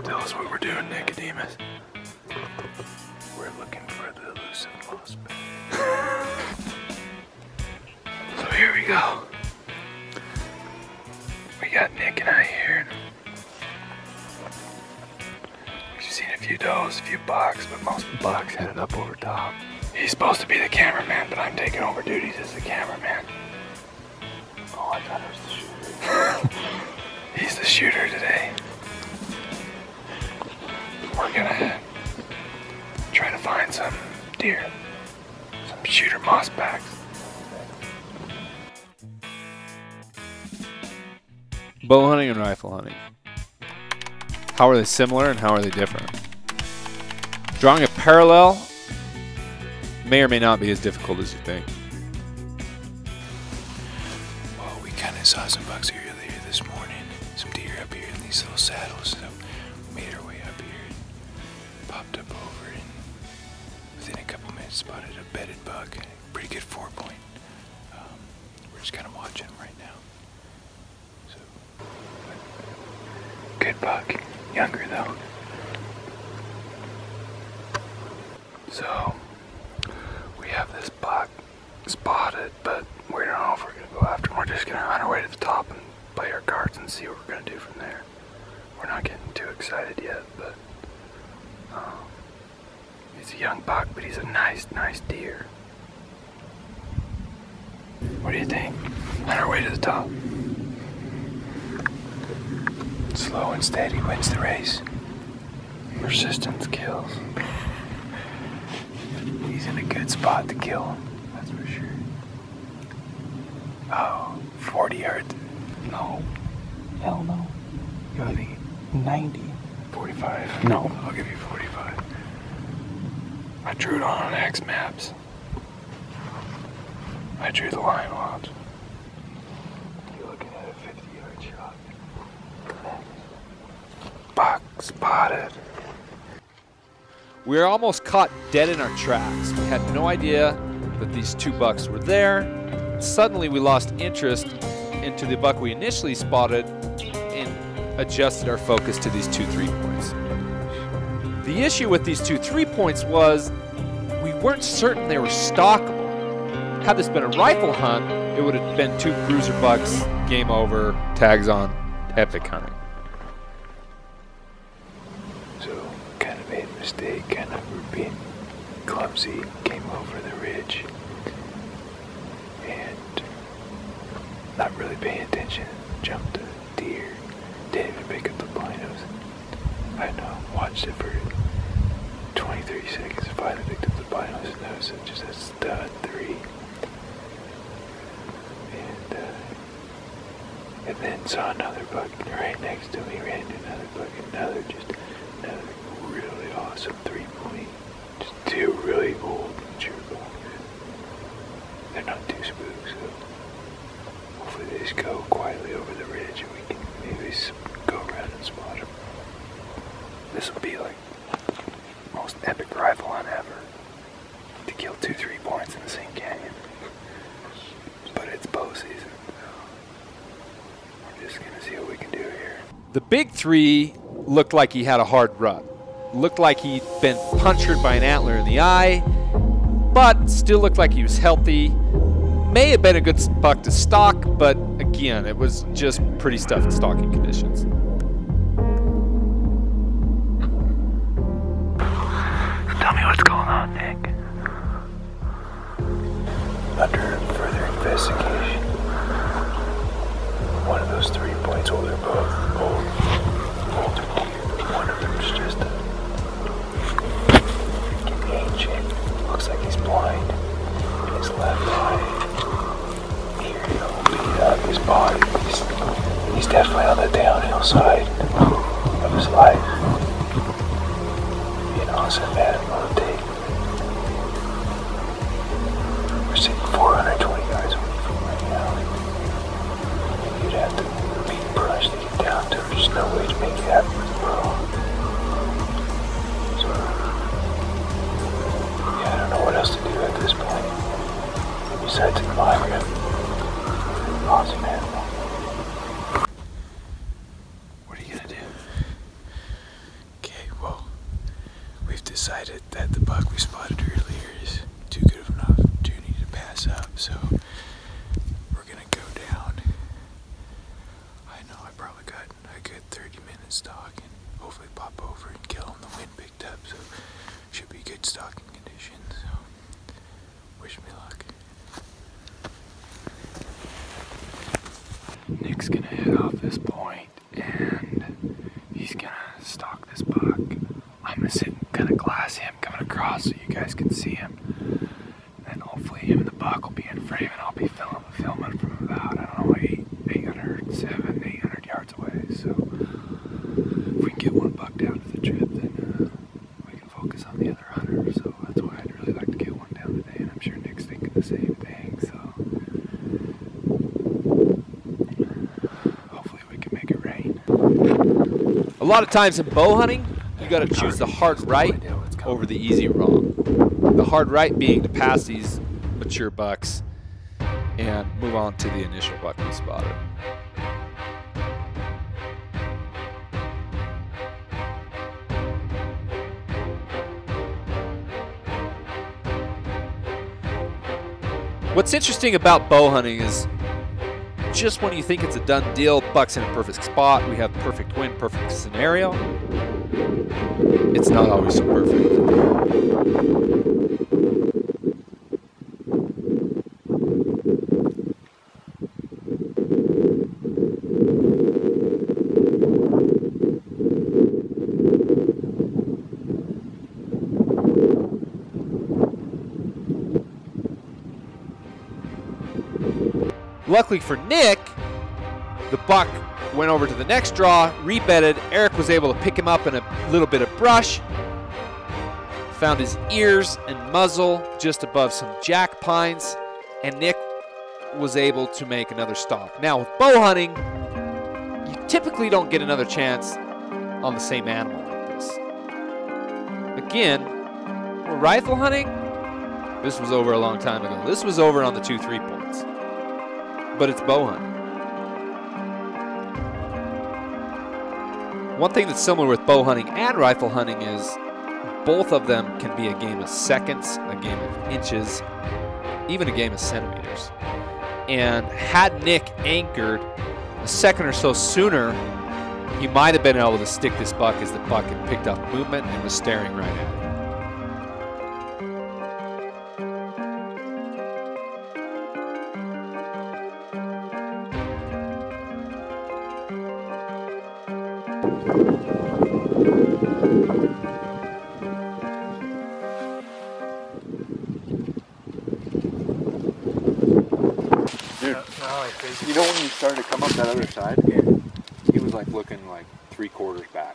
Tell us what we're doing, Nicodemus. We're looking for the elusive moss bag. So here we go. We got Nick and I here. We've seen a few does, a few bucks, but most of the bucks headed up over top. He's supposed to be the cameraman, but I'm taking over duties as the cameraman. Oh, I thought it was the shooter. He's the shooter today. We're gonna try to find some deer, some shooter moss backs. Bow hunting and rifle hunting. How are they similar and how are they different? Drawing a parallel may or may not be as difficult as you think. Well, we kind of saw some bucks earlier this morning, some deer up here in these little saddles, so we made our way up here and popped up over and within a couple minutes spotted a bedded buck, pretty good 4-point. We're just kind of watching him right now. So, good buck, younger though. So, we have this buck spotted, but we don't know if we're going to go after him. We're just going to hunt our way to the top and play our cards and see what we're going to do from there. We're not getting too excited yet, but he's a young buck, but he's a nice deer. What do you think? Hunt our way to the top. Slow and steady wins the race. Persistence kills. He's in a good spot to kill him, that's for sure. Oh, 40 yards. No. Hell no. You want me 90? 45? No. I'll give you 45. I drew it on X maps. I drew the line lots. You're looking at a 50-yard shot. Buck spotted. We were almost caught dead in our tracks. We had no idea that these two bucks were there. And suddenly we lost interest into the buck we initially spotted and adjusted our focus to these 2 3-points. The issue with these 2 3-points was we weren't certain they were stalkable. Had this been a rifle hunt, it would have been 2 bruiser bucks, game over, tags on, epic hunting. So, kind of made a mistake, kind of being clumsy, came over the ridge, and not really paying attention, jumped a deer, didn't even pick up the binos. I know, watched it for 20-30 seconds, finally picked up the binos and noticed it just a stud 3. And then saw another buck right next to me, ran into another buck, another really awesome 3-point. Just 2 really old mature bucks. They're not too spooks, so hopefully they just go quietly over the ridge and we can maybe go around and spot them. This will be like the most epic rifle hunt ever. To kill 2 3-points in the same canyon. But it's bow season. Just gonna see what we can do here. The big 3 looked like he had a hard rut. Looked like he'd been punctured by an antler in the eye, but still looked like he was healthy. May have been a good buck to stalk, but again, it was just pretty stuffed stalking conditions. Tell me what's going on, Nick. Under further investigation, one of those 3-points, well, they're both older deer. One of them's just a freaking ancient. Looks like he's blind in his left eye. Here, he'll beat up his body. He's definitely on the downhill side of his life. An awesome animal to take. We're sitting 420 yards away from right now. You'd have to beat brush to get down to him. There's no way to make it happen with a bow. So, yeah, I don't know what else to do at this point. Besides admire him. Awesome animal. What are you gonna do? decided that the buck we spotted earlier is too good of an opportunity to pass up, so we're gonna go down. I know I probably got a good 30-minute stalk and hopefully pop over and kill him. The wind picked up, so should be good stalking conditions. So wish me luck. Nick's gonna head off this point and he's gonna stalk this buck. I'm gonna sit and kind of glass him coming across so you guys can see him. And hopefully him and the buck will be in frame and I'll be filming from about, I don't know, 800 yards away. So if we can get one buck down to the trip, then we can focus on the other hunter. So that's why I'd really like to get one down today, and I'm sure Nick's thinking the same thing. So hopefully we can make it rain. A lot of times in bow hunting, you got to choose the hard right over the easy wrong. The hard right being to pass these mature bucks and move on to the initial buck we spotted. What's interesting about bow hunting is just when you think it's a done deal, buck's in a perfect spot, we have perfect wind, perfect scenario, it's not always so perfect. Luckily for Nick, the buck went over to the next draw, rebedded. Erik was able to pick him up in a little bit of brush, found his ears and muzzle just above some jack pines, and Nick was able to make another stalk. Now with bow hunting, you typically don't get another chance on the same animal like this. Again, we're rifle hunting. This was over a long time ago. This was over on the 2-3 points. But it's bow hunting. One thing that's similar with bow hunting and rifle hunting is both of them can be a game of seconds, a game of inches, even a game of centimeters. And had Nick anchored a second or so sooner, he might have been able to stick this buck as the buck had picked up movement and was staring right at him. Dude, you know when you started to come up that other side? Yeah. He was like looking like 3/4 back.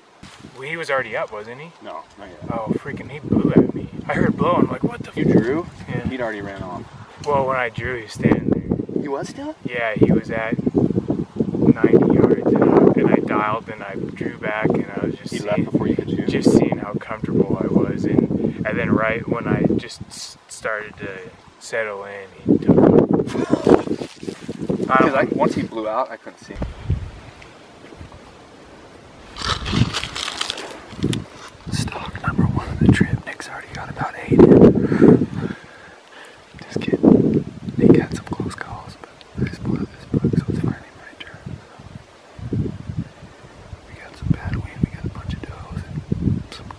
Well, he was already up, wasn't he? No, not yet. Oh, freaking, he blew at me. I heard blow, I'm like, what the f? You drew? Yeah. He'd already ran off. Well, when I drew, he was standing there. He was still? Yeah, he was at 90 yards, and I dialed, and I drew back, and I was just left before you could shoot? Just seeing how comfortable I was, and then right when I just started to settle in, he took off. Because once he blew out, I couldn't see him. Stalk number 1 of the trip. Nick's already got about 8 in. Just kidding. Nick had some close calls, but I spotted this buck, so it's finally my turn. So we got some bad wind, we got a bunch of does, and some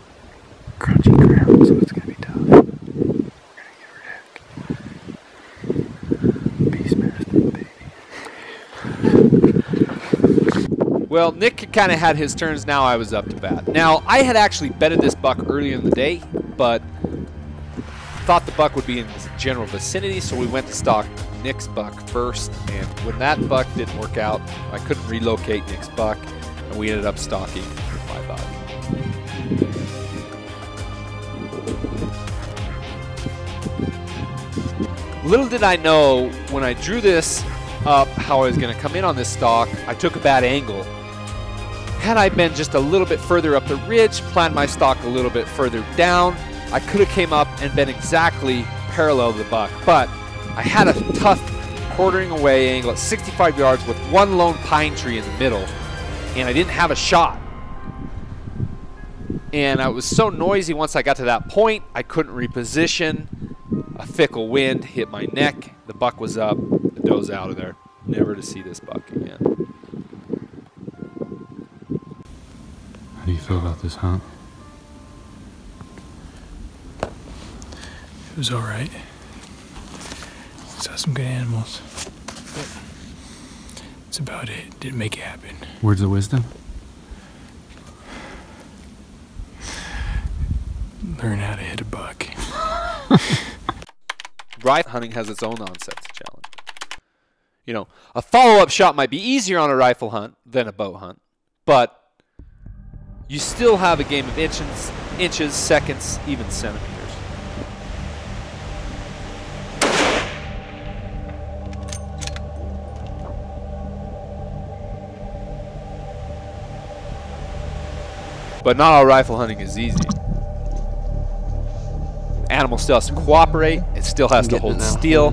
crunchy ground, so it's going to be tough. We're going to get wrecked. Beastmaster, baby. Well, Nick kind of had his turns. Now I was up to bat. Now, I had actually betted this buck earlier in the day, but thought the buck would be in the general vicinity, so we went to stalk Nick's buck first. And when that buck didn't work out, I couldn't relocate Nick's buck, and we ended up stalking with my body. Little did I know when I drew this up how I was going to come in on this stalk. I took a bad angle. Had I been just a little bit further up the ridge, planned my stalk a little bit further down, I could have came up and been exactly parallel to the buck. But I had a tough quartering away angle at 65 yards with one lone pine tree in the middle, and I didn't have a shot. And I was so noisy once I got to that point, I couldn't reposition. A fickle wind hit my neck. The buck was up. The doe's out of there. Never to see this buck again. How do you feel about this hunt? It was all right. Saw some good animals. But that's about it. Didn't make it happen. Words of wisdom? Learn how to hit a buck. Rifle hunting has its own onsets challenge. You know, a follow-up shot might be easier on a rifle hunt than a bow hunt, but you still have a game of inches, seconds, even centimeters. But not all rifle hunting is easy. Animal still has to cooperate. It still has to hold still,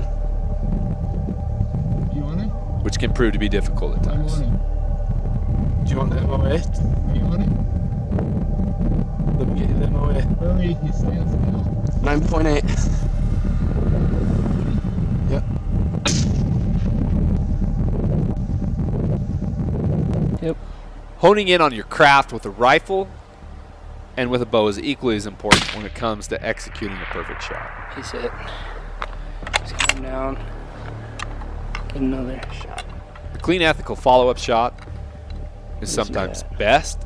which can prove to be difficult at times. Do you want the MOA? You want it? Let me get you the MOA. Really? He stands still. 9.8. Yep. Yep. Honing in on your craft with a rifle and with a bow is equally as important when it comes to executing a perfect shot. He's it. He's coming down. Get another shot. The clean, ethical follow-up shot is sometimes best,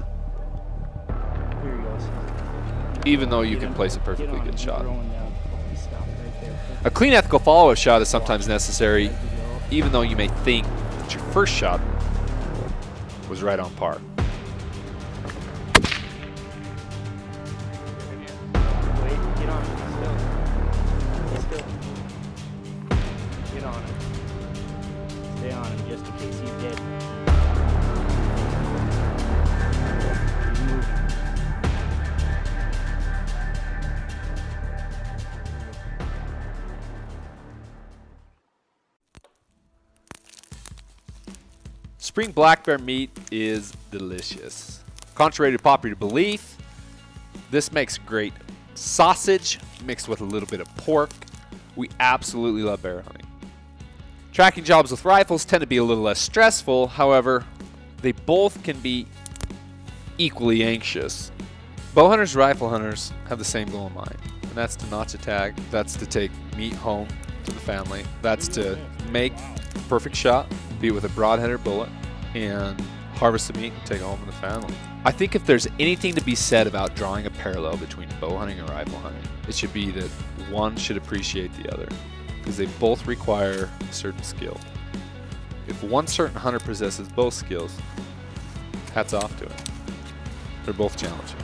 Here he goes. even though you can place a perfectly good shot. Rolling down. He stopped right there. A clean, ethical follow-up shot is sometimes necessary, even though you may think that your first shot was right on par. Wait, get on him. Still. Get on him. Stay on him just in case he's dead. He's moving. Spring black bear meat is delicious. Contrary to popular belief, this makes great sausage mixed with a little bit of pork. We absolutely love bear hunting. Tracking jobs with rifles tend to be a little less stressful. However, they both can be equally anxious. Bow hunters, rifle hunters have the same goal in mind, and that's to notch a tag. That's to take meat home to the family. That's to make a perfect shot, be it with a broadheader bullet, and harvest the meat and take it home to the family. I think if there's anything to be said about drawing a parallel between bow hunting and rifle hunting, it should be that one should appreciate the other, because they both require a certain skill. If one certain hunter possesses both skills, hats off to it. They're both challenging.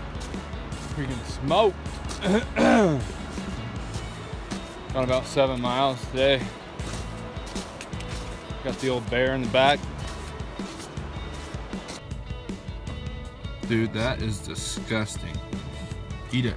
Freaking smoked. Got about 7 miles today. Got the old bear in the back. Dude, that is disgusting. Eat it.